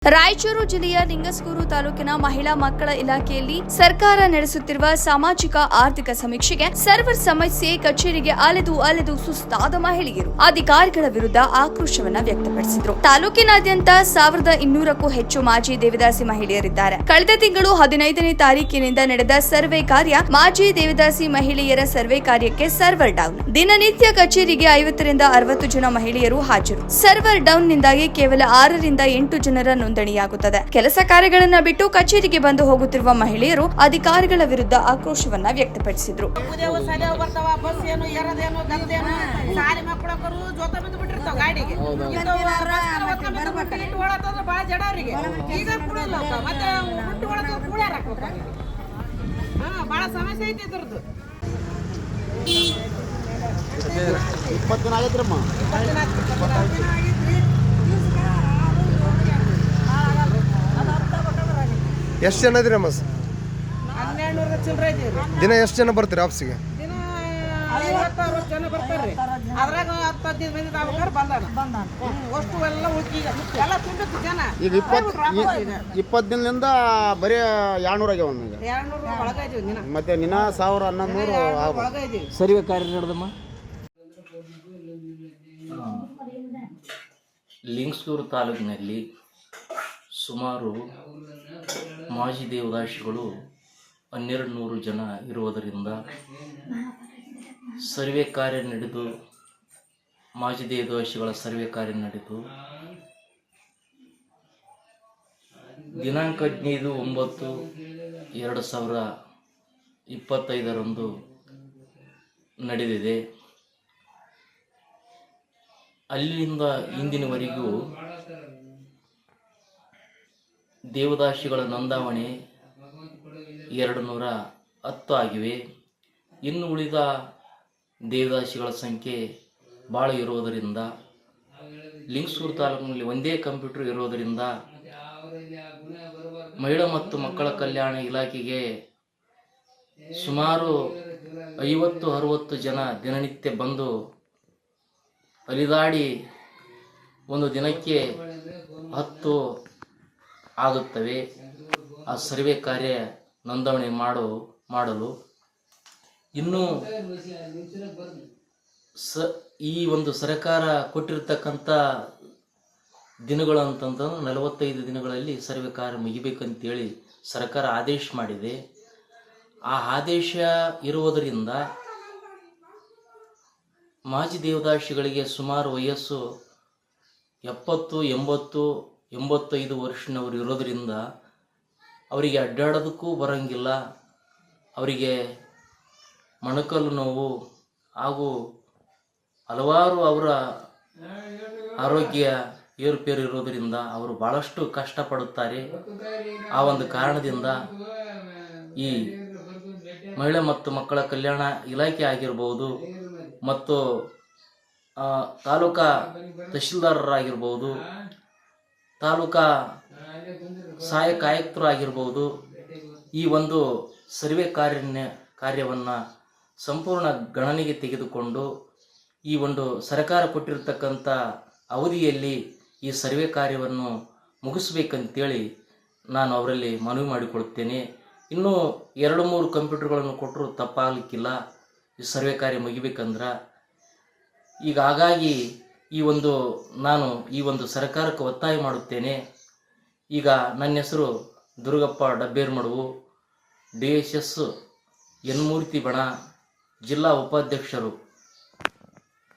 ರಾಯಚೂರು ಜಿಲ್ಲೆಯ ಲಿಂಗಸ್ಗೂರು ತಾಲೂಕಿನ ಮಹಿಳಾ ಮಕ್ಕಳ ಇಲಾಖೆಯಲ್ಲಿ ಸರ್ಕಾರ ನಡೆಸುತ್ತಿರುವ ಸಾಮಾಜಿಕ ಆರ್ಥಿಕ ಸಮೀಕ್ಷೆಗೆ ಸರ್ವರ್ ಸಮಸ್ಯೆ ಕಚೇರಿಗೆ ಅಲೆದು ಸುಸ್ತಾದ ಮಹಿಳೆಯರು ಅಧಿಕಾರಿಗಳ ವಿರುದ್ಧ ಆಕ್ರೋಶವನ್ನ ವ್ಯಕ್ತಪಡಿಸಿದರು. ತಾಲೂಕಿನಾದ್ಯಂತ 1200ಕ್ಕೂ ಹೆಚ್ಚು ಮಾಜಿ ದೇವದಾಸಿ ಮಹಿಳೆಯರಿದ್ದಾರೆ. ಕಳೆದ ತಿಂಗಳು 15ನೇ ತಾರೀಕಿನಿಂದ ನಡೆದ ಸರ್ವೆ ಕಾರ್ಯ ಮಾಜಿ ದೇವದಾಸಿ ಮಹಿಳೆಯರ ಸರ್ವೆ ಕಾರ್ಯಕ್ಕೆ ಸರ್ವರ್ ಡೌನ್. ದಿನನಿತ್ಯ ಕಚೇರಿಗೆ 50ರಿಂದ 60 ಜನ ಮಹಿಳೆಯರು ಹಾಜರು. ಸರ್ವರ್ ಡೌನ್ನಿಂದಾಗಿ ಕೇವಲ 6ರಿಂದ 8 ಜನರ ನೋಂದಣಿಯಾಗುತ್ತದೆ. ಕೆಲಸ ಕಾರ್ಯಗಳನ್ನ ಬಿಟ್ಟು ಕಚೇರಿಗೆ ಬಂದು ಹೋಗುತ್ತಿರುವ ಮಹಿಳೆಯರು ಅಧಿಕಾರಿಗಳ ವಿರುದ್ಧ ಆಕ್ರೋಶವನ್ನ ವ್ಯಕ್ತಪಡಿಸಿದ್ರು. ಎಷ್ಟು ಜನ ಇದ್ದೀರಮ್ಮ? ದಿನ ಎಷ್ಟು ಜನ ಬರ್ತೀರಿ ಆಫೀಸಿಗೆ? ಈಗ 20 ದಿನದಿಂದ ಬರೀ 200 ಆಗ್ಯಾವ. ಮತ್ತೆ ನಿನ್ನ 1100 ಸರ್ವೆ ಕಾರ್ಯ ನಡೆದಮ್ಮ. ಲಿಂಗಸ್ಗೂರು ತಾಲೂಕಿನಲ್ಲಿ ಸುಮಾರು ಮಾಜಿ ದೇವದಾಸಿಗಳು 1200 ಜನ ಇರುವುದರಿಂದ ಸರ್ವೆ ಕಾರ್ಯ ನಡೆದು ಮಾಜಿ ದೇವದಾಸಿಗಳ ಸರ್ವೆ ಕಾರ್ಯ ನಡೆದು ದಿನಾಂಕ 15/9/2025 ನಡೆದಿದೆ. ಅಲ್ಲಿಂದ ಇಂದಿನವರೆಗೂ ದೇವದಾಸಿಗಳ ನೋಂದಾವಣೆ 210 ಆಗಿವೆ. ಇನ್ನು ಉಳಿದ ದೇವದಾಸಿಗಳ ಸಂಖ್ಯೆ ಭಾಳ ಇರುವುದರಿಂದ ಲಿಂಗಸ್ಗೂರು ತಾಲೂಕಿನಲ್ಲಿ ಒಂದೇ ಕಂಪ್ಯೂಟರ್ ಇರುವುದರಿಂದ ಮಹಿಳಾ ಮತ್ತು ಮಕ್ಕಳ ಕಲ್ಯಾಣ ಇಲಾಖೆಗೆ ಸುಮಾರು 50-60 ಜನ ದಿನನಿತ್ಯ ಬಂದು ಅಲಿದಾಡಿ ಒಂದು ದಿನಕ್ಕೆ 10 ಆಗುತ್ತವೆ. ಆ ಸರ್ವೆ ಕಾರ್ಯ ನೋಂದಣಿ ಮಾಡಲು ಇನ್ನು ಈ ಒಂದು ಸರ್ಕಾರ ಕೊಟ್ಟಿರ್ತಕ್ಕಂಥ ದಿನಗಳು ಅಂತಂದ್ರೆ 45 ದಿನಗಳಲ್ಲಿ ಸರ್ವೆ ಕಾರ್ಯ ಮುಗಿಬೇಕಂತೇಳಿ ಸರ್ಕಾರ ಆದೇಶ ಮಾಡಿದೆ. ಆ ಆದೇಶ ಇರುವುದರಿಂದ ಮಾಜಿ ದೇವದಾಸಿಗಳಿಗೆ ಸುಮಾರು ವಯಸ್ಸು 70, 80, 85 ವರ್ಷನವರು ಇರೋದರಿಂದ ಅವರಿಗೆ ಅಡ್ಡಾಡೋದಕ್ಕೂ ಬರೋಂಗಿಲ್ಲ. ಅವರಿಗೆ ಮೊಣಕಾಲು ನೋವು ಹಾಗೂ ಹಲವಾರು ಅವರ ಆರೋಗ್ಯ ಏರುಪೇರು ಇರೋದರಿಂದ ಅವರು ಭಾಳಷ್ಟು ಕಷ್ಟಪಡುತ್ತಾರೆ. ಆ ಒಂದು ಕಾರಣದಿಂದ ಈ ಮಹಿಳಾ ಮತ್ತು ಮಕ್ಕಳ ಕಲ್ಯಾಣ ಇಲಾಖೆ ಆಗಿರ್ಬೋದು ಮತ್ತು ತಾಲೂಕಾ ತಹಶೀಲ್ದಾರರಾಗಿರ್ಬೋದು, ತಾಲೂಕಾ ಸಹಾಯಕ ಆಯುಕ್ತರು ಆಗಿರ್ಬೋದು, ಈ ಒಂದು ಸರ್ವೆ ಕಾರ್ಯವನ್ನು ಸಂಪೂರ್ಣ ಗಣನೆಗೆ ತೆಗೆದುಕೊಂಡು ಈ ಒಂದು ಸರ್ಕಾರ ಕೊಟ್ಟಿರತಕ್ಕಂಥ ಅವಧಿಯಲ್ಲಿ ಈ ಸರ್ವೆ ಕಾರ್ಯವನ್ನು ಮುಗಿಸ್ಬೇಕಂತೇಳಿ ನಾನು ಅವರಲ್ಲಿ ಮನವಿ ಮಾಡಿಕೊಳ್ಳುತ್ತೇನೆ. ಇನ್ನೂ 2-3 ಕಂಪ್ಯೂಟರ್ಗಳನ್ನು ಕೊಟ್ಟರು ತಪ್ಪಾಗಲಿಕ್ಕಿಲ್ಲ ಈ ಸರ್ವೆ ಕಾರ್ಯ ಮುಗಿಬೇಕಂದ್ರೆ. ಈಗ ಹಾಗಾಗಿ ನಾನು ಈ ಒಂದು ಸರ್ಕಾರಕ್ಕೆ ಒತ್ತಾಯ ಮಾಡುತ್ತೇನೆ. ಈಗ ನನ್ನ ಹೆಸರು ದುರ್ಗಪ್ಪ ಡಬ್ಬೇರ್ಮಡುವು, DSS ಯನ್ಮೂರ್ತಿ ಬಣ, ಜಿಲ್ಲಾ ಉಪಾಧ್ಯಕ್ಷರು.